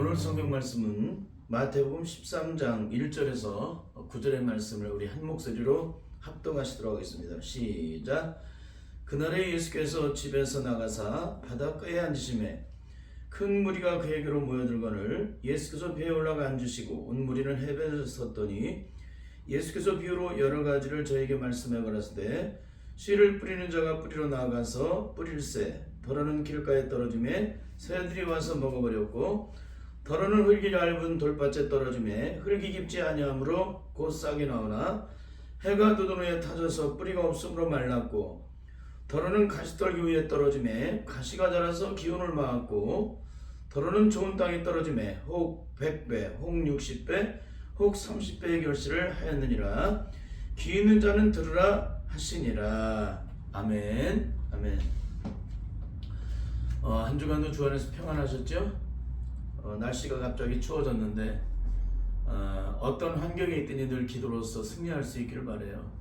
오늘 성경 말씀은 마태복음 13장 1절에서 9절의 말씀을 우리 한 목소리로 합동하시도록 하겠습니다. 시작. 그날에 예수께서 집에서 나가사 바닷가에 앉으시매 큰 무리가 그에게로 모여들거늘 예수께서 배에 올라가 앉으시고 온 무리는 해변에서 섰더니 예수께서 비유로 여러 가지를 저에게 말씀해 가라사대 씨를 뿌리는 자가 뿌리러 나아가서 뿌릴새 더러는 길가에 떨어지매 새들이 와서 먹어버렸고 더러는 흙이 얇은 돌밭에 떨어지매 흙이 깊지 아니하므로 곧 싹이 나오나 해가 돋은 후에 타져서 뿌리가 없으므로 말랐고 더러는 가시떨기 위에 떨어지매 가시가 자라서 기운을 막았고 더러는 좋은 땅에 떨어지매 혹 100배 혹 60배 혹 30배의 결실을 하였느니라. 귀 있는 자는 들으라 하시니라. 아멘. 아멘. 한 주간도 주 안에서 평안하셨죠? 날씨가 갑자기 추워졌는데 어떤 환경에 있든지 늘 기도로서 승리할 수 있기를 바라요.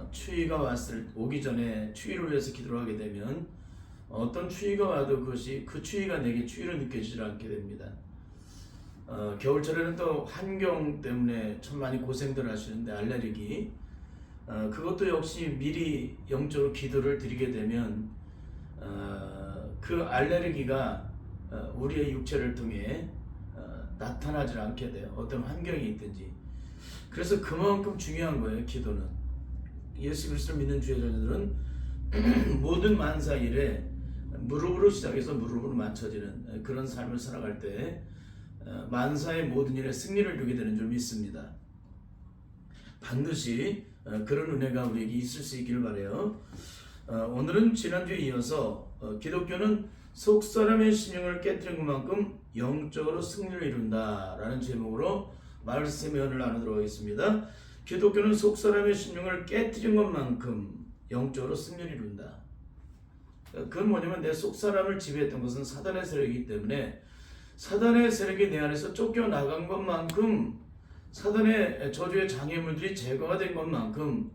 추위가 오기 전에 추위를 위해서 기도를 하게 되면 어떤 추위가 와도 그것이 그 추위가 내게 추위를 느껴지지 않게 됩니다. 겨울철에는 또 환경 때문에 참 많이 고생들 하시는데 알레르기 그것도 역시 미리 영적으로 기도를 드리게 되면 그 알레르기가 우리의 육체를 통해 나타나지 않게 돼요. 어떤 환경이 있든지. 그래서 그만큼 중요한 거예요. 기도는. 예수 그리스도를 믿는 주의 자녀들은 모든 만사일에 무릎으로 시작해서 무릎으로 맞춰지는 그런 삶을 살아갈 때 만사의 모든 일에 승리를 이루게 되는 줄 믿습니다. 반드시 그런 은혜가 우리에게 있을 수 있기를 바라요. 오늘은 지난주에 이어서 기독교는 속사람의 신령을 깨뜨린 것만큼 영적으로 승리를 이룬다 라는 제목으로 말씀의 은혜를 나누도록 하겠습니다. 기독교는 속사람의 신령을 깨뜨린 것만큼 영적으로 승리를 이룬다. 그건 뭐냐면 내 속사람을 지배했던 것은 사단의 세력이기 때문에 사단의 세력이 내 안에서 쫓겨나간 것만큼 사단의 저주의 장애물들이 제거가 된 것만큼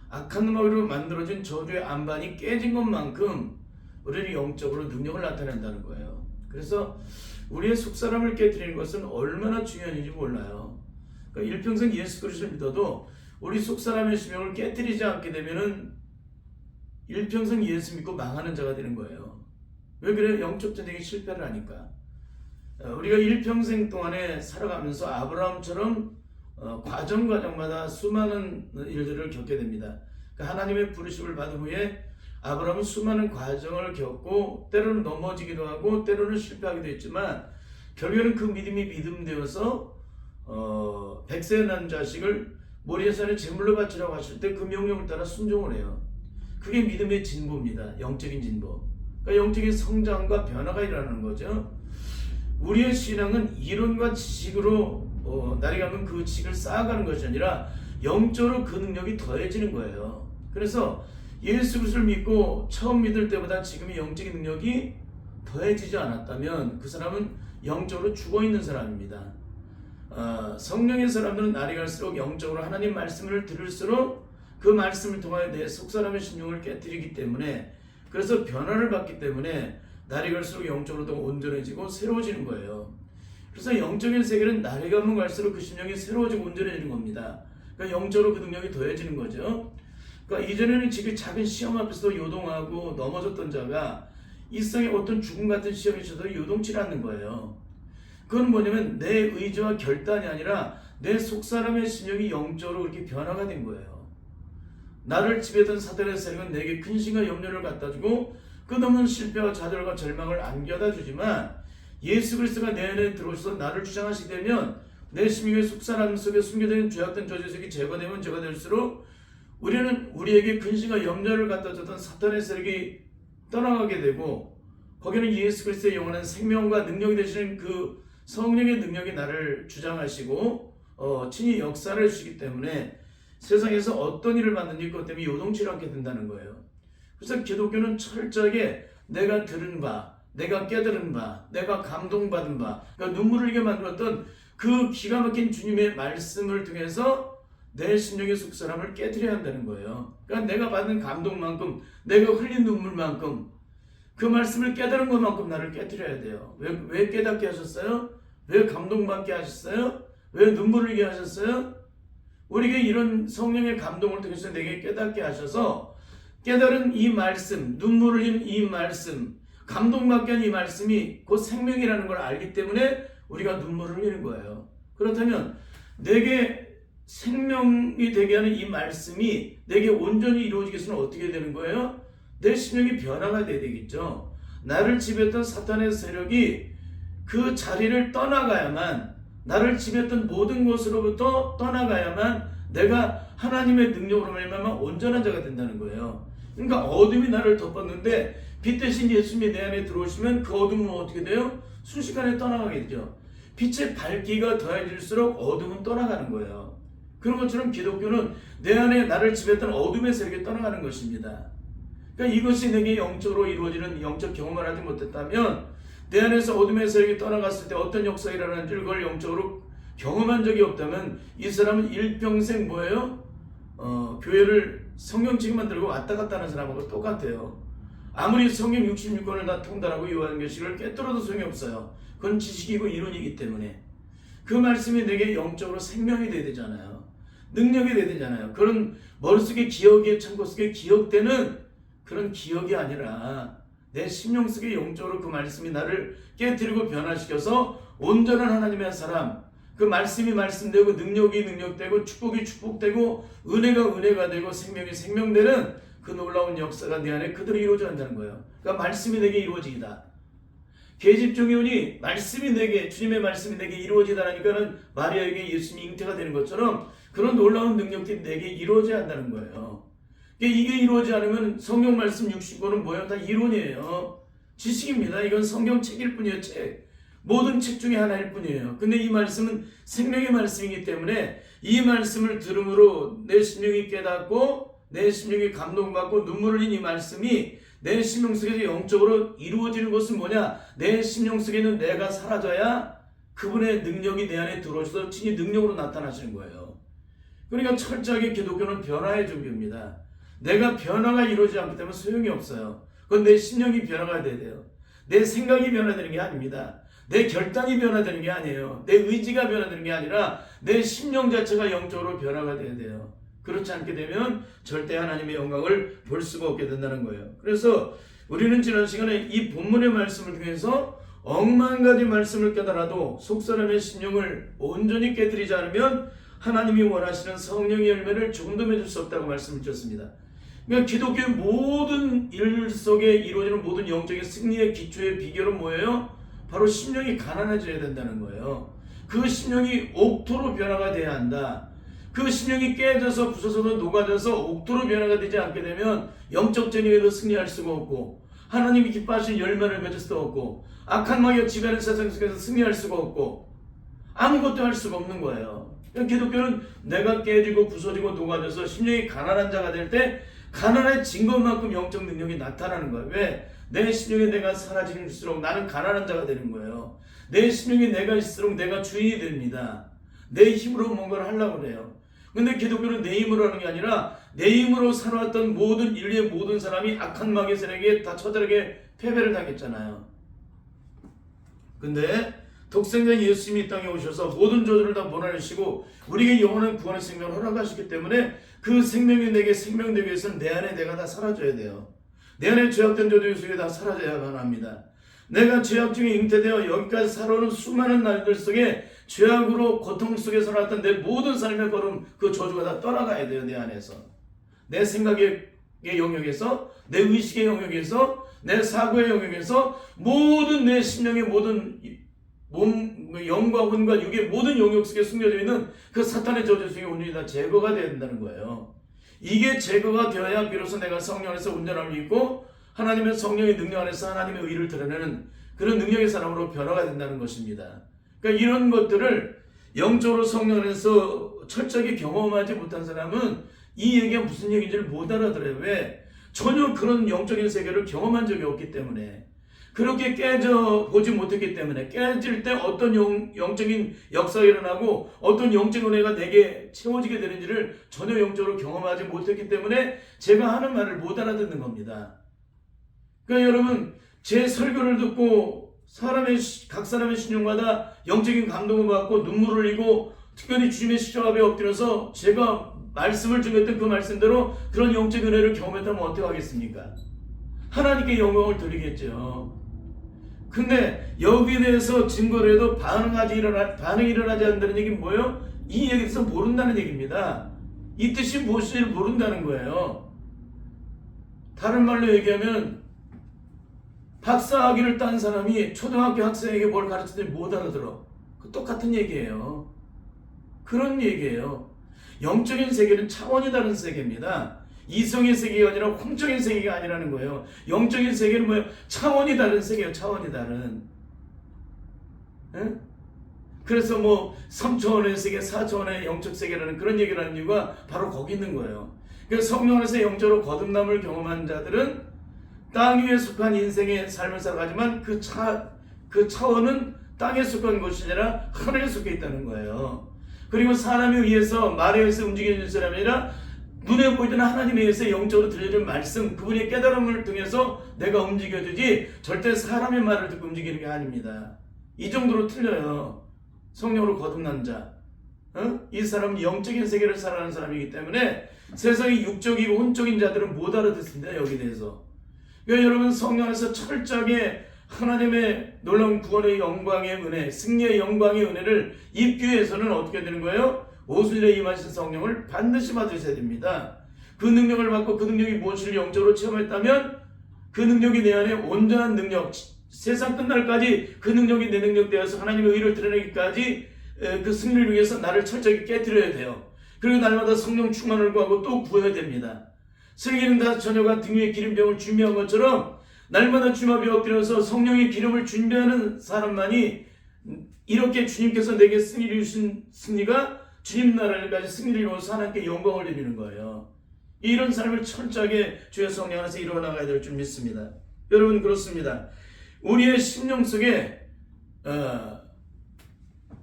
악한 음악으로 만들어진 저주의 안반이 깨진 것만큼 우리는 영적으로 능력을 나타낸다는 거예요. 그래서 우리의 속사람을 깨뜨리는 것은 얼마나 중요한 일인지 몰라요. 그러니까 일평생 예수 그리스도를 믿어도 우리 속사람의 심령을 깨뜨리지 않게 되면은 일평생 예수 믿고 망하는 자가 되는 거예요. 왜 그래요? 영적 전쟁이 실패를 하니까. 우리가 일평생 동안에 살아가면서 아브라함처럼 과정마다 수많은 일들을 겪게 됩니다. 그러니까 하나님의 부르심을 받은 후에 아브라함은 수많은 과정을 겪고 때로는 넘어지기도 하고 때로는 실패하기도 했지만 결국에는 그 믿음이 믿음되어서 100세 난 자식을 모리아산에 제물로 바치라고 하실 때 그 명령을 따라 순종을 해요. 그게 믿음의 진보입니다. 영적인 진보. 그러니까 영적인 성장과 변화가 일어나는 거죠. 우리의 신앙은 이론과 지식으로 나아가면 그 지식을 쌓아가는 것이 아니라 영적으로 그 능력이 더해지는 거예요. 그래서 예수 그리스도를 믿고 처음 믿을 때보다 지금의 영적인 능력이 더해지지 않았다면 그 사람은 영적으로 죽어있는 사람입니다. 성령의 사람들은 날이 갈수록 영적으로 하나님 말씀을 들을수록 그 말씀을 통하여 내 속사람의 신령을 깨뜨리기 때문에 그래서 변화를 받기 때문에 날이 갈수록 영적으로 더 온전해지고 새로워지는 거예요. 그래서 영적인 세계는 날이 가면 갈수록 그 신령이 새로워지고 온전해지는 겁니다. 그러니까 영적으로 그 능력이 더해지는 거죠. 그러니까 이전에는 지금 작은 시험 앞에서도 요동하고 넘어졌던 자가 일상에 어떤 죽음 같은 시험이 있어도 요동치 않는 거예요. 그건 뭐냐면 내 의지와 결단이 아니라 내 속사람의 신령이 영적으로 그렇게 변화가 된 거예요. 나를 지배했던 사단의 세력은 내게 근심과 염려를 갖다 주고 끝없는 실패와 좌절과 절망을 안겨다 주지만 예수 그리스도가 내 안에 들어오셔서 나를 주장하시게 되면 내 심령의 속사람 속에 숨겨진 죄악된 저주색이 제거되면 제가 될수록 우리는 우리에게 근심과 염려를 갖다 줬던 사탄의 세력이 떠나가게 되고 거기는 예수 그리스도의 영원한 생명과 능력이 되시는 그 성령의 능력이 나를 주장하시고 친히 역사를 해주시기 때문에 세상에서 어떤 일을 받는지 그것 때문에 요동치 않게 된다는 거예요. 그래서 기독교는 철저하게 내가 들은 바, 내가 깨달은 바, 내가 감동받은 바, 그러니까 눈물을 흘리게 만들었던 그 기가 막힌 주님의 말씀을 통해서 내 심령의 속사람을 깨뜨려야 한다는 거예요. 그러니까 내가 받은 감동만큼, 내가 흘린 눈물만큼 그 말씀을 깨달은 것만큼 나를 깨뜨려야 돼요. 왜 깨닫게 하셨어요? 왜 감동받게 하셨어요? 왜 눈물 흘리게 하셨어요? 우리에게 이런 성령의 감동을 통해서 내게 깨닫게 하셔서 깨달은 이 말씀, 눈물 흘린 이 말씀, 감동받게 한 이 말씀이 곧 생명이라는 걸 알기 때문에 우리가 눈물을 흘리는 거예요. 그렇다면 내게 생명이 되게 하는 이 말씀이 내게 온전히 이루어지기 위해서는 어떻게 되는 거예요? 내 심령이 변화가 돼야 되겠죠. 나를 지배했던 사탄의 세력이 그 자리를 떠나가야만, 나를 지배했던 모든 것으로부터 떠나가야만 내가 하나님의 능력으로 말미암아 온전한 자가 된다는 거예요. 그러니까 어둠이 나를 덮었는데 빛 대신 예수님이 내 안에 들어오시면 그 어둠은 어떻게 돼요? 순식간에 떠나가게 되죠. 빛의 밝기가 더해질수록 어둠은 떠나가는 거예요. 그런 것처럼 기독교는 내 안에 나를 지배했던 어둠의 세력이 떠나가는 것입니다. 그러니까 이것이 내게 영적으로 이루어지는 영적 경험을 하지 못했다면, 내 안에서 어둠의 세력이 떠나갔을 때 어떤 역사가 일어나는지를 그걸 영적으로 경험한 적이 없다면 이 사람은 일평생 뭐예요? 교회를 성경책만 들고 왔다 갔다 하는 사람하고 똑같아요. 아무리 성경 66권을 다 통달하고 요한계시를 깨뜨려도 소용이 없어요. 그건 지식이고 이론이기 때문에. 그 말씀이 내게 영적으로 생명이 돼야 되잖아요. 능력이 돼야 되잖아요. 그런 머릿속에 기억의 창고 속에 기억되는 그런 기억이 아니라 내 심령 속에 영적으로 그 말씀이 나를 깨뜨리고 변화시켜서 온전한 하나님의 사람, 그 말씀이 말씀되고 능력이 능력되고 축복이 축복되고 은혜가 은혜가 되고 생명이 생명되는 그 놀라운 역사가 내 안에 그대로 이루어져 간다는 거예요. 그러니까 말씀이 내게 이루어지기다. 계집종이오니 말씀이 내게, 주님의 말씀이 내게 이루어지다라니까는 마리아에게 예수님이 잉태가 되는 것처럼 그런 놀라운 능력들이 내게 이루어져야 한다는 거예요. 이게 이루어지지 않으면 성경 말씀 60권은 뭐예요? 다 이론이에요. 지식입니다. 이건 성경책일 뿐이에요. 책. 모든 책 중에 하나일 뿐이에요. 근데 이 말씀은 생명의 말씀이기 때문에 이 말씀을 들음으로 내 심령이 깨닫고 내 심령이 감동받고 눈물을 흘린 이 말씀이 내 심령 속에서 영적으로 이루어지는 것은 뭐냐? 내 심령 속에는 내가 사라져야 그분의 능력이 내 안에 들어오셔서 친히 능력으로 나타나시는 거예요. 그러니까 철저하게 기독교는 변화의 종교입니다. 내가 변화가 이루어지지 않기 때문에 소용이 없어요. 그건 내 심령이 변화가 돼야 돼요. 내 생각이 변화되는 게 아닙니다. 내 결단이 변화되는 게 아니에요. 내 의지가 변화되는 게 아니라 내 심령 자체가 영적으로 변화가 돼야 돼요. 그렇지 않게 되면 절대 하나님의 영광을 볼 수가 없게 된다는 거예요. 그래서 우리는 지난 시간에 이 본문의 말씀을 통해서 억만 가지 말씀을 깨달아도 속사람의 심령을 온전히 깨뜨리지 않으면 하나님이 원하시는 성령의 열매를 조금도 맺을 수 없다고 말씀을 드렸습니다. 그러니까 기독교의 모든 일 속에 이루어지는 모든 영적인 승리의 기초의 비결은 뭐예요? 바로 심령이 가난해져야 된다는 거예요. 그 심령이 옥토로 변화가 돼야 한다. 그 심령이 깨져서 부서져서 녹아져서 옥토로 변화가 되지 않게 되면 영적 전쟁에도 승리할 수가 없고 하나님이 기뻐하시는 열매를 맺을 수도 없고 악한 마귀가 지배하는 세상 속에서 승리할 수가 없고 아무것도 할 수가 없는 거예요. 기독교는 내가 깨지고 부서지고 녹아져서 심령이 가난한 자가 될 때 가난해진 것만큼 영적 능력이 나타나는 거예요. 왜? 내 심령에 내가 사라질수록 나는 가난한 자가 되는 거예요. 내 심령에 내가 있을수록 내가 주인이 됩니다. 내 힘으로 뭔가를 하려고 그래요. 근데 기독교는 내 힘으로 하는 게 아니라 내 힘으로 살아왔던 모든 인류의 모든 사람이 악한 마귀의 세력에 다 처절하게 패배를 당했잖아요. 근데 독생자 예수님이 이 땅에 오셔서 모든 저주를 다 몰아내시고 우리에게 영원한 구원의 생명을 허락하시기 때문에 그 생명이 내게 생명되기 위해서는 내 안에 내가 다 사라져야 돼요. 내 안에 죄악된 저주 속에 다 사라져야만 합니다. 내가 죄악 중에 잉태되어 여기까지 살아오는 수많은 날들 속에 죄악으로 고통 속에 살아왔던 내 모든 삶의 걸음 그 저주가 다 떠나가야 돼요. 내 안에서. 내 생각의 영역에서, 내 의식의 영역에서, 내 사고의 영역에서 모든 내 심령의 모든 영과魂과 육의 모든 영역 속에 숨겨져 있는 그 사탄의 저주 속에 온전히 다 제거가 되어야 된다는 거예요. 이게 제거가 되어야 비로소 내가 성령 안에서 온전함을 입고 하나님의 성령의 능력 안에서 하나님의 의를 드러내는 그런 능력의 사람으로 변화가 된다는 것입니다. 그러니까 이런 것들을 영적으로 성령 안에서 철저하게 경험하지 못한 사람은 이 얘기가 무슨 얘기인지를 못 알아들어요. 왜? 전혀 그런 영적인 세계를 경험한 적이 없기 때문에, 그렇게 깨져 보지 못했기 때문에, 깨질 때 어떤 영적인 역사가 일어나고 어떤 영적 은혜가 내게 채워지게 되는지를 전혀 영적으로 경험하지 못했기 때문에 제가 하는 말을 못 알아듣는 겁니다. 그러니까 여러분, 제 설교를 듣고 각 사람의 신용마다 영적인 감동을 받고 눈물을 흘리고 특별히 주님의 십자가 앞에 엎드려서 제가 말씀을 전했던 그 말씀대로 그런 영적 은혜를 경험했다면 어떻게 하겠습니까? 하나님께 영광을 드리겠죠. 근데 여기에 대해서 증거를 해도 반응이 일어나지 않는다는 얘기는 뭐예요? 이 얘기에 대해서 모른다는 얘기입니다. 이 뜻이 무엇인지 모른다는 거예요. 다른 말로 얘기하면 박사학위를 딴 사람이 초등학교 학생에게 뭘 가르치는지 못 알아들어. 그 똑같은 얘기예요. 그런 얘기예요. 영적인 세계는 차원이 다른 세계입니다. 이성의 세계가 아니라 홍적인 세계가 아니라는 거예요. 영적인 세계는 뭐예요? 차원이 다른 세계예요. 차원이 다른. 에? 그래서 뭐 3차원의 세계, 4차원의 영적 세계라는 그런 얘기를 하는 이유가 바로 거기 있는 거예요. 그래서 성령 안에서 영적으로 거듭남을 경험한 자들은 땅 위에 속한 인생의 삶을 살아가지만 그 차원은 땅에 속한 것이 아니라 하늘에 속해 있다는 거예요. 그리고 사람에 의해서 말에 의해서 움직여질 사람이 아니라 눈에 보이던 하나님에 의해서 영적으로 들려진 말씀, 그분의 깨달음을 통해서 내가 움직여주지 절대 사람의 말을 듣고 움직이는 게 아닙니다. 이 정도로 틀려요. 성령으로 거듭난 자, 이 사람은 영적인 세계를 살아가는 사람이기 때문에 세상이 육적이고 혼적인 자들은 못 알아듣습니다. 여기에 대해서. 그러니까 여러분 성령 안에서 철저하게 하나님의 놀라운 구원의 영광의 은혜, 승리의 영광의 은혜를 입기 위해서는 어떻게 되는 거예요? 오순절에 임하신 성령을 반드시 받으셔야 됩니다. 그 능력을 받고 그 능력이 무엇을 영적으로 체험했다면 그 능력이 내 안에 온전한 능력, 세상 끝날까지 그 능력이 내 능력 되어서 하나님의 의를 드러내기까지 그 승리를 위해서 나를 철저히 깨뜨려야 돼요. 그리고 날마다 성령 충만을 구하고 또 구해야 됩니다. 슬기는 다섯 처녀가 등 위에 기름병을 준비한 것처럼 날마다 주님 앞에 엎드려서 성령의 기름을 준비하는 사람만이 이렇게 주님께서 내게 승리를 주신 승리가 주님 나라까지 승리를 이루어서 하나님께 영광을 드리는 거예요. 이런 삶을 철저하게 주의 성령 안에서 이루어나가야 될 줄 믿습니다. 여러분 그렇습니다. 우리의 심령 속에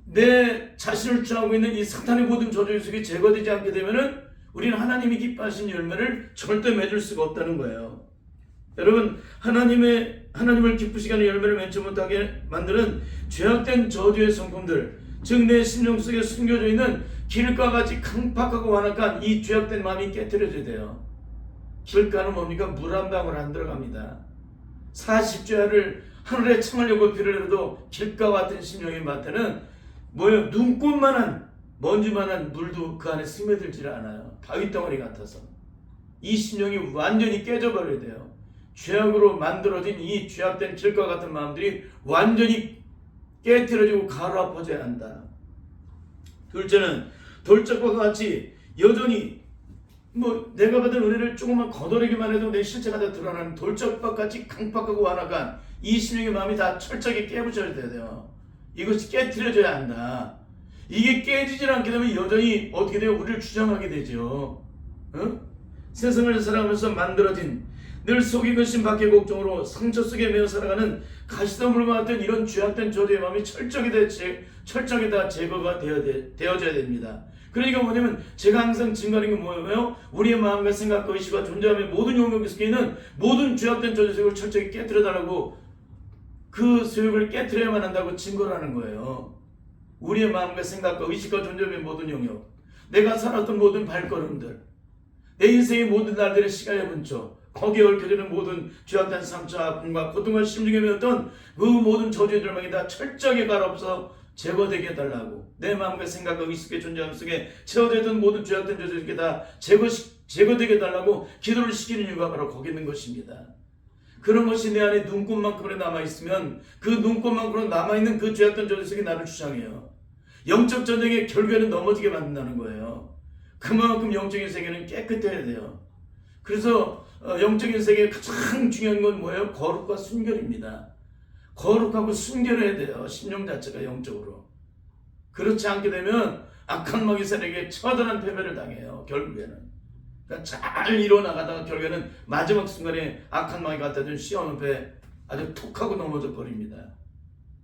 내 자신을 주하고 있는 이 사탄의 모든 저주 속이 제거되지 않게 되면은 우리는 하나님이 기뻐하신 열매를 절대 맺을 수가 없다는 거예요. 여러분 하나님을 기쁘시게 하는 열매를 맺지 못하게 만드는 죄악된 저주의 성품들, 즉 내 심령 속에 숨겨져 있는 길과 같이 강팍하고 완악한 이 죄악된 마음이 깨트려져야 돼요. 길가는 뭡니까? 물 한 방울 안 들어갑니다. 40죄를 하늘에 청하려고 비를 내려도 길가 같은 심령의 밭에는 뭐예요? 눈꽃만한 먼지만한 물도 그 안에 스며들지를 않아요. 바위덩어리 같아서. 이 심령이 완전히 깨져버려야 돼요. 죄악으로 만들어진 이 죄악된 길과 같은 마음들이 완전히 깨트려지고 가라앉아야 한다. 둘째는 돌적과 같이 여전히 내가 받은 은혜를 조금만 거둬내기만 해도 내 실체가 다 드러나는 돌적과 같이 강팍하고 완악한 이 심령의 마음이 다 철저하게 깨부셔야 돼요. 이것이 깨트려져야 한다. 이게 깨지질 않게 되면 여전히 어떻게 돼요? 우리를 주장하게 되죠. 세상을 살아가면서 만들어진 늘 속이 근심 밖의 걱정으로 상처 속에 매어 살아가는 가시덤불과 같은 이런 죄악된 저주의 마음이 철저하게 다 제거가 되어져야 됩니다. 그러니까 뭐냐면 제가 항상 증거하는 게 뭐예요? 우리의 마음과 생각과 의식과 존재함의 모든 영역 속에 있는 모든 죄악된 저주 속을 철저히 깨트려달라고 그 소욕을 깨트려야만 한다고 증거를 하는 거예요. 우리의 마음과 생각과 의식과 존재함의 모든 영역, 내가 살았던 모든 발걸음들, 내 인생의 모든 날들의 시간의 분초, 거기에 얽혀지는 모든 죄악된 상처, 아픔과 고통과 심중에 매었던 그 모든 저주들만이 다 철저하게 갈아엎어 제거되게 해달라고, 내 마음과 생각과 의식의 존재함 속에 채워졌던 모든 죄악된 저주들이 다 제거되게 해달라고 기도를 시키는 이유가 바로 거기 있는 것입니다. 그런 것이 내 안에 눈꽃만큼으로 남아있으면 그 눈꽃만큼으로 남아있는 그 죄악된 저주 속에 나를 주장해요. 영적 전쟁의 결국에는 넘어지게 만든다는 거예요. 그만큼 영적인 세계는 깨끗해야 돼요. 그래서 영적인 세계의 가장 중요한 건 뭐예요? 거룩과 순결입니다. 거룩하고 순결해야 돼요. 심령 자체가 영적으로. 그렇지 않게 되면 악한 마귀 세력에 처단한 패배를 당해요. 결국에는. 그러니까 잘 이뤄나가다가 결국에는 마지막 순간에 악한 마귀 갖다 준 시험 앞에 아주 톡 하고 넘어져 버립니다.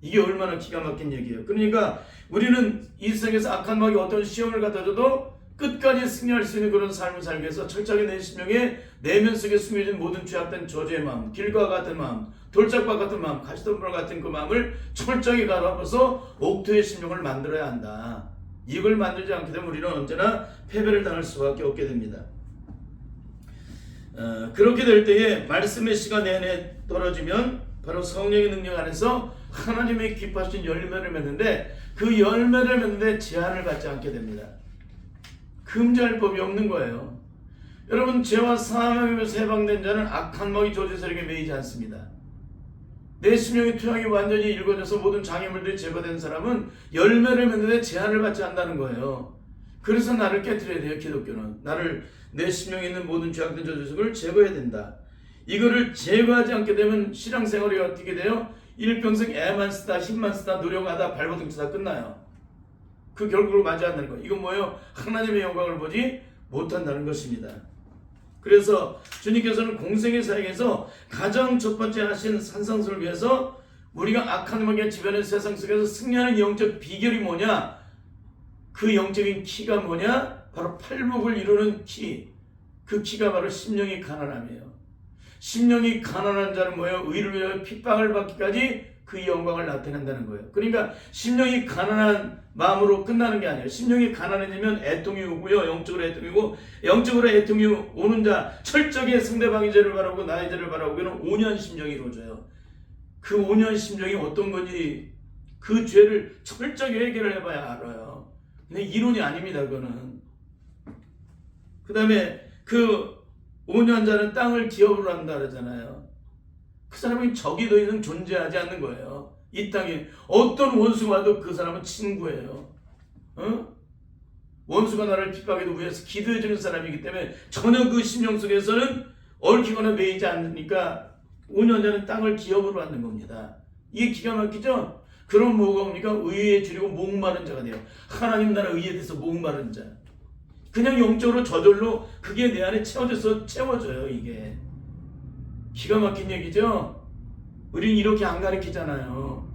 이게 얼마나 기가 막힌 얘기예요. 그러니까 우리는 이 세상에서 악한 마귀 어떤 시험을 갖다 줘도 끝까지 승리할 수 있는 그런 삶을 살기 위해서 철저하게 내 심령에 내면 속에 숨겨진 모든 죄악된 저주의 마음, 길과 같은 마음, 돌짝과 같은 마음, 가시덤불 같은 그 마음을 철저하게 갈아엎어서 옥토의 심령을 만들어야 한다. 이걸 만들지 않게 되면 우리는 언제나 패배를 당할 수밖에 없게 됩니다. 그렇게 될 때에 말씀의 씨가 내 안에 떨어지면 바로 성령의 능력 안에서 하나님의 기뻐하신 열매를 맺는데, 그 열매를 맺는데 제한을 받지 않게 됩니다. 금지할 법이 없는 거예요. 여러분, 죄와 사망에서 해방된 자는 악한 먹이 저주 세력에 매이지 않습니다. 내 심령의 토양이 완전히 일궈져서 모든 장애물들이 제거된 사람은 열매를 맺는데 제한을 받지 않는다는 거예요. 그래서 나를 깨트려야 돼요. 기독교는 나를, 내 심령에 있는 모든 죄악된 저주를 제거해야 된다. 이거를 제거하지 않게 되면 신앙생활이 어떻게 돼요? 일평생 애만 쓰다 힘만 쓰다 노력하다 발버둥 치다 끝나요. 그 결국으로 맞지 않는 거. 이건 뭐예요? 하나님의 영광을 보지 못한다는 것입니다. 그래서 주님께서는 공생의 사역에서 가장 첫 번째 하신 산상수를 위해서 우리가 악한 마귀의 지배하는 세상 속에서 승리하는 영적 비결이 뭐냐? 그 영적인 키가 뭐냐? 바로 팔복을 이루는 키. 그 키가 바로 심령이 가난함이에요. 심령이 가난한 자는 뭐예요? 의를 위하여 핍박을 받기까지 그 영광을 나타낸다는 거예요. 그러니까 심령이 가난한 마음으로 끝나는 게 아니에요. 심령이 가난해지면 애통이 오고요. 영적으로 애통이고, 영적으로 애통이 오는 자, 철저하게 상대방의 죄를 바라보고 나의 죄를 바라보고는 온유한 심령이 이루어져요. 그 온유한 심령이 어떤 건지 그 죄를 철저하게 해결을 해봐야 알아요. 근데 이론이 아닙니다. 그거는. 그 다음에 그 온유한 자는 땅을 기업으로 한다 그러잖아요. 그 사람은 적이 더 이상 존재하지 않는 거예요. 이 땅에 어떤 원수가 와도 그 사람은 친구예요. 원수가 나를 핍박해도 위해서 기도해주는 사람이기 때문에 전혀 그 심령 속에서는 얽히거나 매이지 않으니까 온유한 자는 땅을 기업으로 하는 겁니다. 이게 기가 막히죠? 그럼 뭐가 옵니까? 의에 줄이고 목마른 자가 돼요. 하나님 나라 의에 대해서 목마른 자. 그냥 영적으로 저절로 그게 내 안에 채워져요. 이게 기가 막힌 얘기죠. 우린 이렇게 안 가르치잖아요.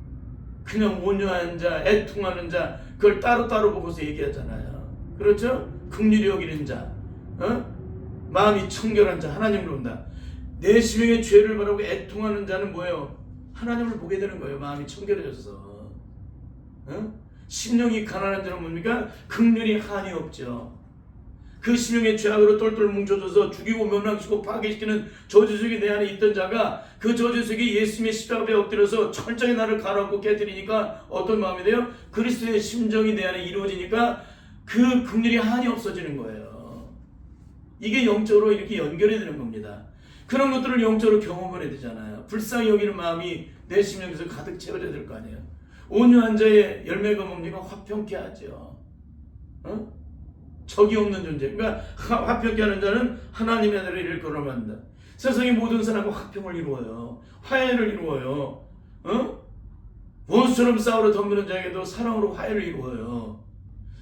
그냥 온유한 자, 애통하는 자, 그걸 따로따로 보고서 얘기하잖아요. 그렇죠? 긍휼히 여기는 자, 마음이 청결한 자, 하나님을 본다. 내 심령의 죄를 바라고 애통하는 자는 뭐예요? 하나님을 보게 되는 거예요. 마음이 청결해져서. 심령이 가난한 자는 뭡니까? 긍휼이 한이 없죠. 그 심령의 죄악으로 똘똘 뭉쳐져서 죽이고 멸망시키고 파괴시키는 저주색이 내 안에 있던 자가 그 저주색이 예수님의 십자가에 엎드려서 철저히 나를 갈아엎고 깨뜨리니까 어떤 마음이 돼요? 그리스도의 심정이 내 안에 이루어지니까 그 긍휼이 한이 없어지는 거예요. 이게 영적으로 이렇게 연결이 되는 겁니다. 그런 것들을 영적으로 경험을 해야 되잖아요. 불쌍히 여기는 마음이 내 심령에서 가득 채워져야 될 거 아니에요. 온유한 자의 열매가 뭡니까? 화평케 하죠. 적이 없는 존재. 그러니까 화평케 하는 자는 하나님의 나라를 일컬어만다. 세상의 모든 사람과 화평을 이루어요. 화해를 이루어요. 원수처럼 싸우러 덤비는 자에게도 사랑으로 화해를 이루어요.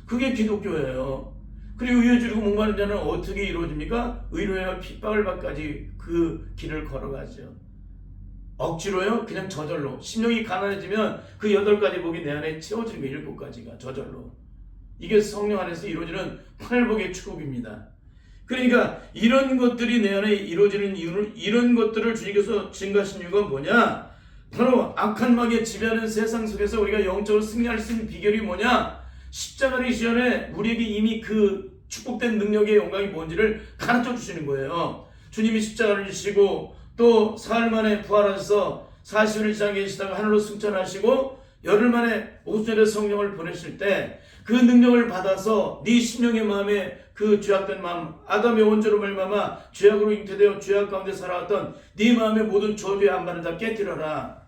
그게 기독교예요. 그리고 의에 줄이고 목마른 자는 어떻게 이루어집니까? 의로야 핍박을 받까지 그 길을 걸어가죠. 억지로요? 그냥 저절로. 심령이 가난해지면 그 8가지 복이 내 안에 채워지는 거 7가지가 저절로. 이게 성령 안에서 이루어지는 팔복의 축복입니다. 그러니까 이런 것들이 내 안에 이루어지는 이유는, 이런 것들을 주님께서 증가하신 이유가 뭐냐? 바로 악한 마귀에 지배하는 세상 속에서 우리가 영적으로 승리할 수 있는 비결이 뭐냐? 십자가를 이전에 우리에게 이미 그 축복된 능력의 영광이 뭔지를 가르쳐 주시는 거예요. 주님이 십자가를 지시고 또 사흘 만에 부활하셔서 40일 이상 계시다가 하늘로 승천하시고 열흘 만에 오순절에 성령을 보내실 때 그 능력을 받아서 네 심령의 마음에 그 죄악된 마음, 아담의 원죄로 말미암아 죄악으로 잉태되어 죄악 가운데 살아왔던 네 마음의 모든 저주의 안반을 다 깨뜨려라.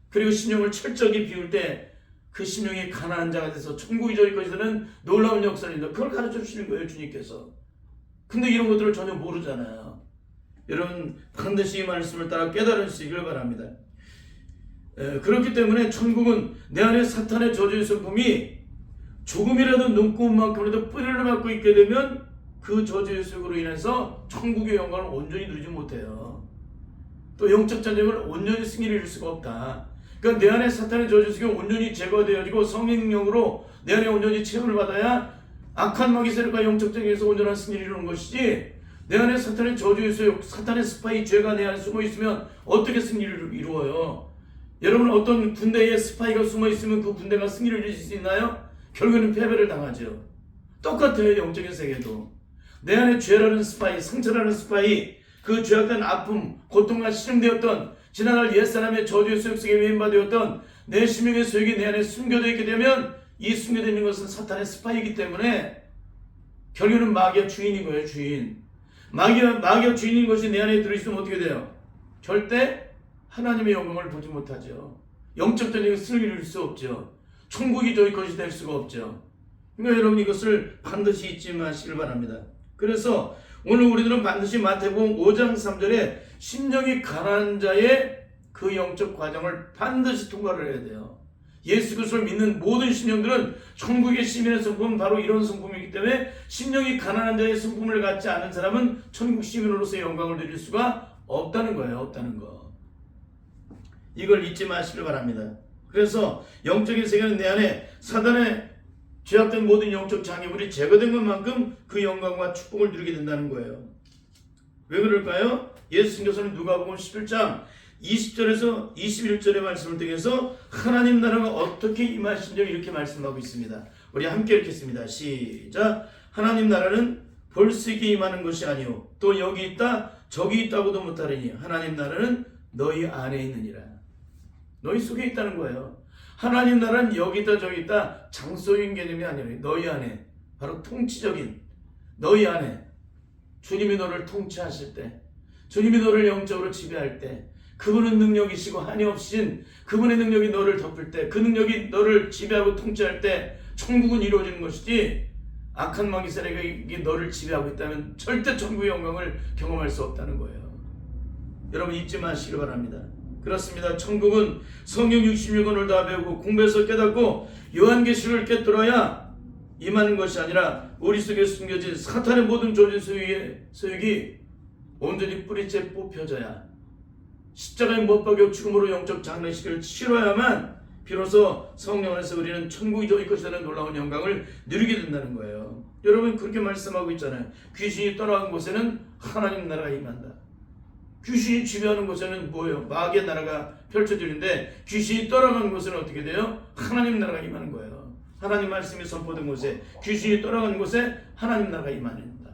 그리고 심령을 철저히 비울 때 그 심령이 가난한 자가 돼서 천국이 저희 것에서는 놀라운 역사를 인다. 그걸 가르쳐 주시는 거예요, 주님께서. 근데 이런 것들을 전혀 모르잖아요. 여러분 반드시 이 말씀을 따라 깨달으시기를 바랍니다. 그렇기 때문에 천국은 내 안에 사탄의 저주의 성품이 조금이라도 눈꼽만큼이라도 뿌리를 맞고 있게 되면 그 저주의 속으로 인해서 천국의 영광을 온전히 누리지 못해요. 또 영적 전쟁을 온전히 승리를 이룰 수가 없다. 그러니까 내 안에 사탄의 저주 속에 온전히 제거되어지고 성령 능력으로 내 안에 온전히 체험을 받아야 악한 마귀 세력과 영적 적에서 온전한 승리를 이루는 것이지, 내 안에 사탄의 저주의 소욕, 사탄의 스파이 죄가 내 안에 숨어 있으면 어떻게 승리를 이루어요? 여러분, 어떤 군대에 스파이가 숨어 있으면 그 군대가 승리를 이룰 수 있나요? 결국에는 패배를 당하죠. 똑같아요. 영적인 세계도 내 안에 죄라는 스파이, 상처라는 스파이, 그 죄악된 아픔, 고통과 실행되었던 지난날 옛사람의 저주의 소욕 속에 매인바되었던 내 심령의 소욕이 내 안에 숨겨져 있게 되면, 이 숨겨져 있는 것은 사탄의 스파이이기 때문에 결국에는 마귀의 주인인 거예요. 주인. 마귀의 주인인 것이 내 안에 들어있으면 어떻게 돼요? 절대 하나님의 영광을 보지 못하죠. 영적인 승리를 이룰 수 없죠. 천국이 저희 것이 될 수가 없죠. 그러니까 여러분, 이것을 반드시 잊지 마시길 바랍니다. 그래서 오늘 우리들은 반드시 마태복음 5장 3절에 심령이 가난한 자의 그 영적 과정을 반드시 통과를 해야 돼요. 예수 그리스도를 믿는 모든 심령들은 천국의 시민의 성품은 바로 이런 성품이기 때문에, 심령이 가난한 자의 성품을 갖지 않은 사람은 천국 시민으로서의 영광을 누릴 수가 없다는 거예요. 없다는 거. 이걸 잊지 마시길 바랍니다. 그래서 영적인 세계는 내 안에 사단의 죄악된 모든 영적 장애물이 제거된 것만큼 그 영광과 축복을 누리게 된다는 거예요. 왜 그럴까요? 예수님께서는 누가복음 11장 20절에서 21절의 말씀을 통해서 하나님 나라가 어떻게 임하신지 이렇게 말씀하고 있습니다. 우리 함께 읽겠습니다. 시작. 하나님 나라는 볼 수 있게 임하는 것이 아니요 또 여기 있다 저기 있다고도 못하리니 하나님 나라는 너희 안에 있느니라. 너희 속에 있다는 거예요. 하나님 나라는 여기 있다 저기 있다 장소인 개념이 아니라 너희 안에, 바로 통치적인 너희 안에, 주님이 너를 통치하실 때, 주님이 너를 영적으로 지배할 때, 그분은 능력이시고 한이 없으신 그분의 능력이 너를 덮을 때, 그 능력이 너를 지배하고 통치할 때 천국은 이루어지는 것이지, 악한 마귀 세력이 너를 지배하고 있다면 절대 천국의 영광을 경험할 수 없다는 거예요. 여러분, 잊지 마시기 바랍니다. 그렇습니다. 천국은 성경 66권을 다 배우고 공부해서 깨닫고 요한계시를 깨뜨려야 임하는 것이 아니라, 우리 속에 숨겨진 사탄의 모든 조진 소욕이 온전히 뿌리째 뽑혀져야, 십자가에 못 박여 죽음으로 영적 장례식을 치러야만 비로소 성령 안에서 우리는 천국이 저희 것이라는 놀라운 영광을 누리게 된다는 거예요. 여러분, 그렇게 말씀하고 있잖아요. 귀신이 떠나간 곳에는 하나님 나라가 임한다. 귀신이 지배하는 곳에는 뭐예요? 마귀의 나라가 펼쳐지는데, 귀신이 떠나간 곳에는 어떻게 돼요? 하나님 나라가 임하는 거예요. 하나님 말씀이 선포된 곳에, 귀신이 떠나간 곳에 하나님 나라가 임한다.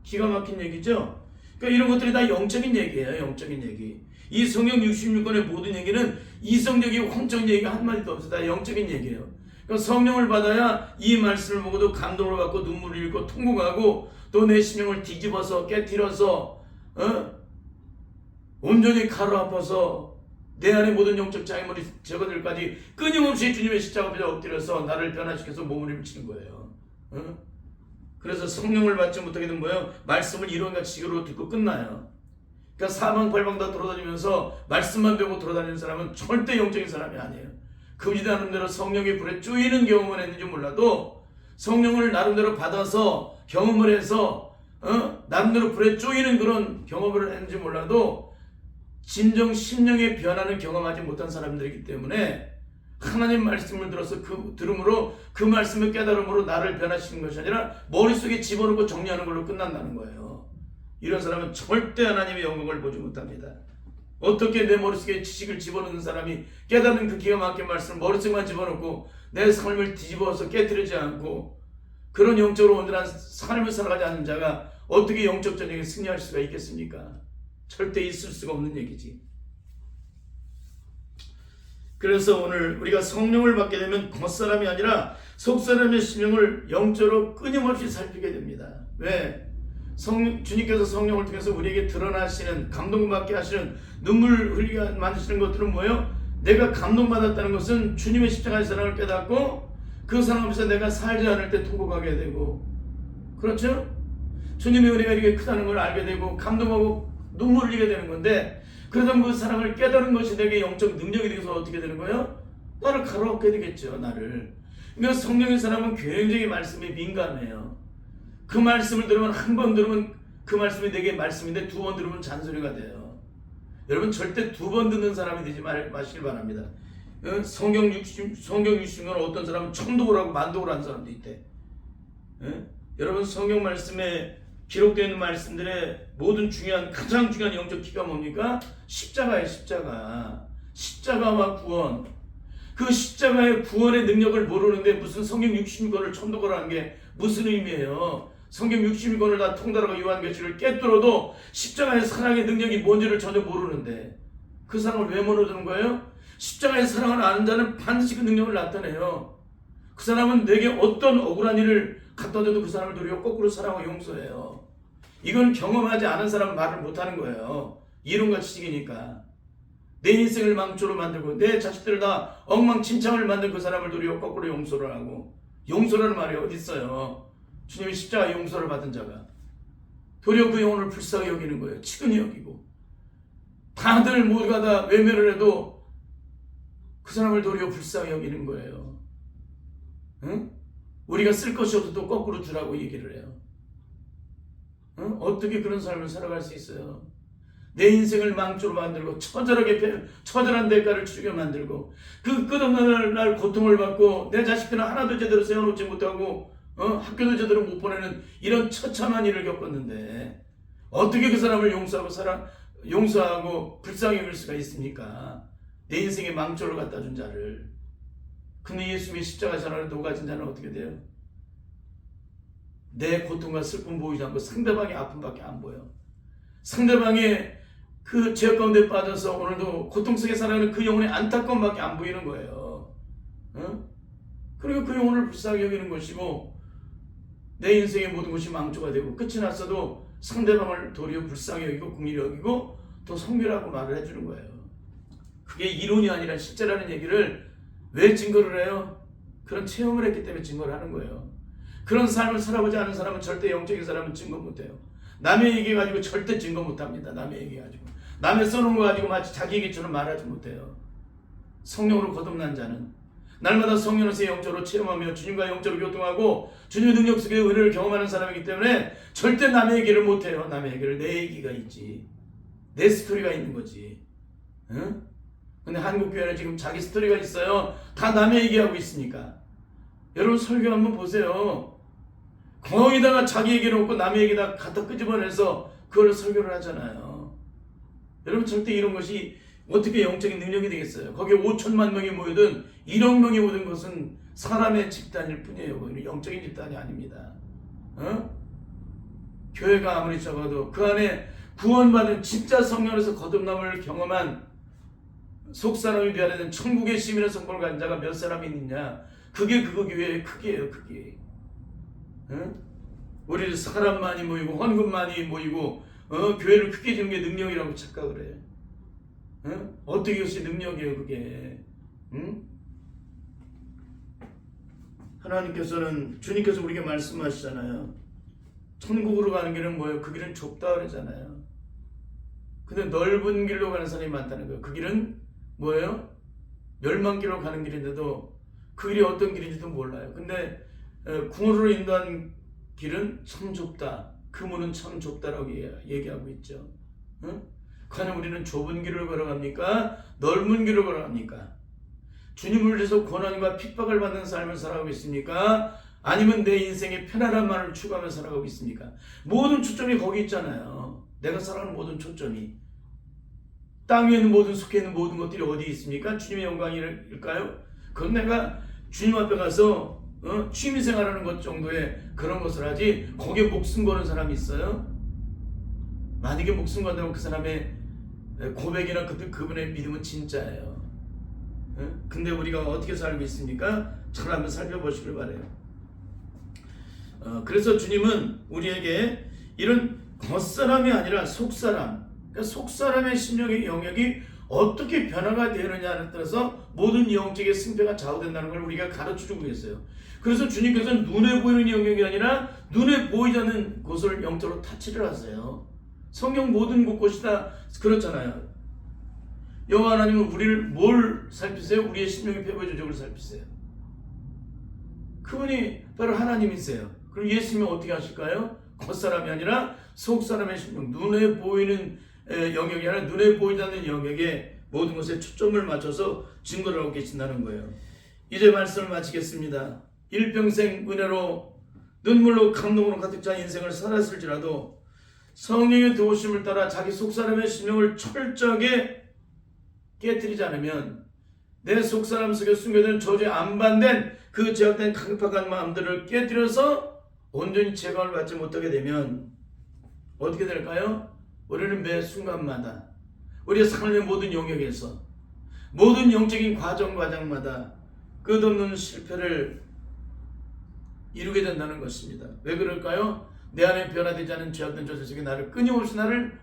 기가 막힌 얘기죠? 그러니까 이런 것들이 다 영적인 얘기예요. 영적인 얘기. 이 성경 66권의 모든 얘기는 이성적이고 황적인 얘기가 한마디도 없어요. 다 영적인 얘기예요. 그러니까 성령을 받아야 이 말씀을 보고도 감동을 받고 눈물을 흘리고 통곡하고, 또 내 심령을 뒤집어서 깨트려서 온전히 가로 아파서 내 안에 모든 영적 장애물이 제거될까지 끊임없이 주님의 십자가 앞에 엎드려서 나를 변화시켜서 몸을 일으키는 거예요. 그래서 성령을 받지 못하게 되면 뭐예요? 말씀을 이론같이 지식으로 듣고 끝나요. 그러니까 사방팔방 다 돌아다니면서 말씀만 배우고 돌아다니는 사람은 절대 영적인 사람이 아니에요. 그분이 나름대로 성령의 불에 쪼이는 경험을 했는지 몰라도, 성령을 나름대로 받아서 경험을 해서 나름대로 불에 쪼이는 그런 경험을 했는지 몰라도, 진정 심령의 변화는 경험하지 못한 사람들이기 때문에, 하나님 말씀을 들어서 들음으로 그 말씀을 깨달음으로 나를 변화시키는 것이 아니라 머릿속에 집어넣고 정리하는 걸로 끝난다는 거예요. 이런 사람은 절대 하나님의 영광을 보지 못합니다. 어떻게 내 머릿속에 지식을 집어넣는 사람이 깨닫는 그 기가 막힌 말씀을 머릿속만 집어넣고 내 삶을 뒤집어서 깨트리지 않고 그런 영적으로 온전한 삶을 살아가지 않는 자가 어떻게 영적 전쟁에 승리할 수가 있겠습니까? 절대 있을 수가 없는 얘기지. 그래서 오늘 우리가 성령을 받게 되면 겉사람이 아니라 속사람의 심령을 영적으로 끊임없이 살피게 됩니다. 왜? 주님께서 성령을 통해서 우리에게 드러나시는, 감동받게 하시는, 눈물 흘리게 만드시는 것들은 뭐예요? 내가 감동받았다는 것은 주님의 십자가의 사랑을 깨닫고 그 사랑 앞에서 내가 살지 않을 때 통곡하게 되고, 그렇죠? 주님의 은혜가 이렇게 크다는 걸 알게 되고 감동하고 눈물 흘리게 되는 건데, 그러다 그 사랑을 깨달은 것이 내게 영적 능력이 되어서 어떻게 되는 거예요? 나를 가로막게 되겠죠. 나를. 그러니까 성령의 사람은 굉장히 말씀에 민감해요. 그 말씀을 들으면, 한 번 들으면 그 말씀이 내게 말씀인데 두 번 들으면 잔소리가 돼요. 여러분, 절대 두 번 듣는 사람이 되지 마시길 바랍니다. 성경 60년 어떤 사람은 천독을 하고 만독을 하는 사람도 있대. 예? 여러분 성경 말씀에 기록되어 있는 말씀들의 모든 가장 중요한 영적 키가 뭡니까? 십자가예요. 십자가와 구원. 그 십자가의 구원의 능력을 모르는데 무슨 성경 66권을 첨독을 한 게 무슨 의미예요? 성경 66권을 다 통달하고 요한계시를 꿰뚫어도 십자가의 사랑의 능력이 뭔지를 전혀 모르는데 그 사랑을 왜 모르는 거예요? 십자가의 사랑을 아는 자는 반드시 그 능력을 나타내요. 그 사람은 내게 어떤 억울한 일을 갖다 줘도 그 사람을 도리어 거꾸로 사랑하고 용서해요. 이건 경험하지 않은 사람은 말을 못하는 거예요. 이론과 지식이니까. 내 인생을 망조로 만들고 내 자식들을 다 엉망진창을 만든 그 사람을 도리어 거꾸로 용서를 하고, 용서라는 말이 어디 있어요? 주님이 십자가 용서를 받은 자가 도리어 그 영혼을 불쌍히 여기는 거예요. 치근히 여기고. 다들 모두가 다 외면을 해도 그 사람을 도리어 불쌍히 여기는 거예요. 응? 우리가 쓸 것이 없어도 거꾸로 주라고 얘기를 해요. 응? 어떻게 그런 삶을 살아갈 수 있어요? 내 인생을 망조로 만들고 처절한 대가를 치르게 만들고 그 끝없는 날 고통을 받고 내 자식들은 하나도 제대로 세워놓지 못하고 학교도 제대로 못 보내는 이런 처참한 일을 겪었는데 어떻게 그 사람을 용서하고 불쌍히 여길 수가 있습니까? 내 인생에 망조를 갖다 준 자를. 근데 예수님의 십자가 전환을 녹아진 자는 어떻게 돼요? 내 고통과 슬픔 보이지 않고 상대방의 아픔밖에 안 보여. 상대방의 그 죄악 가운데 빠져서 오늘도 고통 속에 살아가는 그 영혼의 안타까움밖에 안 보이는 거예요. 그리고 그 영혼을 불쌍히 여기는 것이고 내 인생의 모든 것이 망조가 되고 끝이 났어도 상대방을 도리어 불쌍히 여기고 긍휼히 여기고 더 성별하고 말을 해주는 거예요. 그게 이론이 아니라 실제라는 얘기를 왜 증거를 해요? 그런 체험을 했기 때문에 증거를 하는 거예요. 그런 삶을 살아보지 않은 사람은 절대 영적인 사람은 증거 못해요. 남의 얘기 가지고 절대 증거 못합니다. 남의 얘기 가지고. 남의 써놓은 거 가지고 마치 자기 얘기처럼 말하지 못해요. 성령으로 거듭난 자는 날마다 성령으로서 영적으로 체험하며 주님과 영적으로 교통하고 주님의 능력 속의 은혜를 경험하는 사람이기 때문에 절대 남의 얘기를 못해요. 남의 얘기를. 내 얘기가 있지. 내 스토리가 있는 거지. 응? 근데 한국교회는 지금 자기 스토리가 있어요. 다 남의 얘기하고 있으니까. 여러분 설교 한번 보세요. 거기다가 자기 얘기를 놓고 남의 얘기다 갖다 끄집어내서 그걸 설교를 하잖아요. 여러분 절대 이런 것이 어떻게 영적인 능력이 되겠어요? 거기에 5천만 명이 모이든 1억 명이 모든 것은 사람의 집단일 뿐이에요. 영적인 집단이 아닙니다. 교회가 아무리 적어도 그 안에 구원받은 진짜 성령에서 거듭남을 경험한 속사람이 되어야 되는 천국의 시민의 성품을 가진 자가 몇 사람이 있느냐? 그게 그거 교회의 크기예요. 크기. 우리 사람 많이 모이고 헌금 많이 모이고 교회를 크게 지는 게 능력이라고 착각을 해. 어떻게 그것이 능력이에요 그게. 하나님께서는 주님께서 우리에게 말씀하시잖아요. 천국으로 가는 길은 뭐예요? 그 길은 좁다 그러잖아요. 근데 넓은 길로 가는 사람이 많다는 거예요. 그 길은 뭐예요? 멸망길로 가는 길인데도 그 길이 어떤 길인지도 몰라요. 근데 궁으로 인도한 길은 참 좁다. 그 문은 참 좁다라고 얘기하고 있죠. 과연 우리는 좁은 길을 걸어갑니까? 넓은 길을 걸어갑니까? 주님을 위해서 고난과 핍박을 받는 삶을 살아가고 있습니까? 아니면 내 인생의 편안함만을 추구하며 살아가고 있습니까? 모든 초점이 거기 있잖아요. 내가 살아가는 모든 초점이. 땅 위에 있는 모든 속해 있는 모든 것들이 어디 있습니까? 주님의 영광일까요? 그건 내가 주님 앞에 가서 취미생활하는 것 정도의 그런 것을 하지 거기에 목숨 거는 사람이 있어요? 만약에 목숨 건다면 그 사람의 고백이나 그분의 믿음은 진짜예요. 근데 우리가 어떻게 살고 있습니까? 잘 한번 살펴보시길 바라요. 그래서 주님은 우리에게 이런 겉사람이 아니라 속사람, 그러니까 속사람의 심령의 영역이 어떻게 변화가 되느냐에 따라서 모든 영적인 승패가 좌우된다는 걸 우리가 가르쳐주고 있어요. 그래서 주님께서는 눈에 보이는 영역이 아니라 눈에 보이지 않는 곳을 영적으로 타치를 하세요. 성경 모든 곳곳이 다 그렇잖아요. 여호와 하나님은 우리를 뭘 살피세요? 우리의 심령의 패배의 조직을 살피세요. 그분이 바로 하나님이세요. 그럼 예수님은 어떻게 하실까요? 겉사람이 아니라 속사람의 심령, 눈에 보이는 영역이 아니라 눈에 보이지 않는 영역에 모든 것에 초점을 맞춰서 증거를 하고 계신다는 거예요. 이제 말씀을 마치겠습니다. 일평생 은혜로 눈물로 감동으로 가득 찬 인생을 살았을지라도 성령의 도우심을 따라 자기 속사람의 심령을 철저하게 깨뜨리지 않으면 내 속사람 속에 숨겨진 저주에 안반된 그 제약된 강팍한 마음들을 깨뜨려서 온전히 제거를 받지 못하게 되면 어떻게 될까요? 우리는 매 순간마다 우리의 삶의 모든 영역에서 모든 영적인 과정마다 끝없는 실패를 이루게 된다는 것입니다. 왜 그럴까요? 내 안에 변화되지 않은 죄악된 저주 속에 끊임없이 나를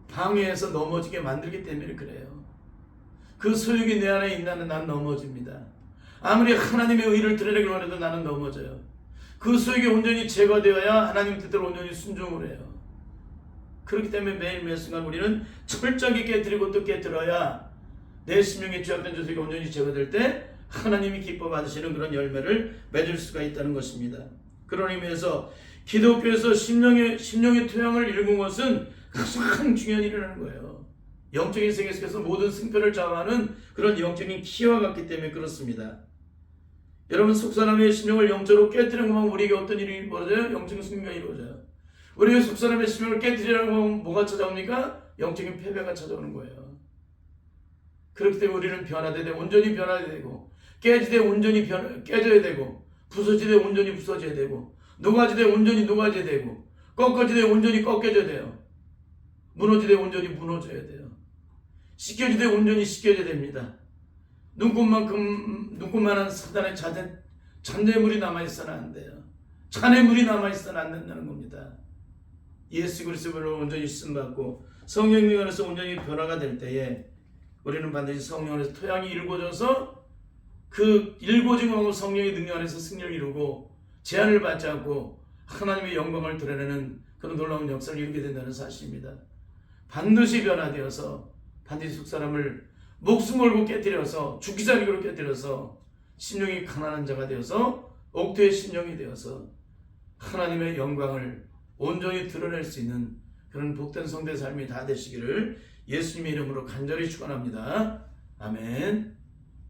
방해해서 넘어지게 만들기 때문에 그래요. 그 소욕이 내 안에 있나는 난 넘어집니다. 아무리 하나님의 의를 드러내기를 원해도 나는 넘어져요. 그 소욕이 온전히 제거되어야 하나님 뜻대로 온전히 순종을 해요. 그렇기 때문에 매일 매 순간 우리는 철저하게 깨뜨리고 또 깨뜨려야 내 심령의 죄악된 저주가 온전히 제거될 때 하나님이 기뻐 받으시는 그런 열매를 맺을 수가 있다는 것입니다. 그런 의미에서 기독교에서 심령의 토양을 읽은 것은 가장 중요한 일이라는 거예요. 영적인 세계 속에서 모든 승패를 좌우하는 그런 영적인 키와 같기 때문에 그렇습니다. 여러분, 속사람의 심령을 영적으로 깨뜨리는 것만 우리에게 어떤 일이 벌어져요? 영적인 승리가 이루어져요. 우리의 속사람의 심령을 깨뜨리라고 하면 뭐가 찾아옵니까? 영적인 패배가 찾아오는 거예요. 그렇기 때문에 우리는 변화되되 온전히 변화돼야 되고, 깨지되 온전히 깨져야 되고, 부서지되 온전히 부서져야 되고, 녹아지되 온전히 녹아져야 되고, 꺾어지되 온전히 꺾여져야 돼요. 무너지되 온전히 무너져야 돼요. 씻겨지되 온전히 씻겨져야 됩니다. 눈꽃만한 사단의 잔재물이 남아있어는 안 돼요. 잔해물이 남아있어는 안 된다는 겁니다. 예수 그리스도로 온전히 쓰임받고 성령님 안에서 온전히 변화가 될 때에 우리는 반드시 성령 안에서 토양이 일궈져서 그 일궈진 것으로 성령의 능력 안에서 승리를 이루고 제한을 받지 않고 하나님의 영광을 드러내는 그런 놀라운 역사를 이루게 된다는 사실입니다. 반드시 변화되어서 반드시 속사람을 목숨 걸고 깨뜨려서 죽기살기로 깨뜨려서 심령이 가난한 자가 되어서 옥토의 심령이 되어서 하나님의 영광을 온전히 드러낼 수 있는 그런 복된 성도의 삶이 다 되시기를 예수님의 이름으로 간절히 축원합니다. 아멘.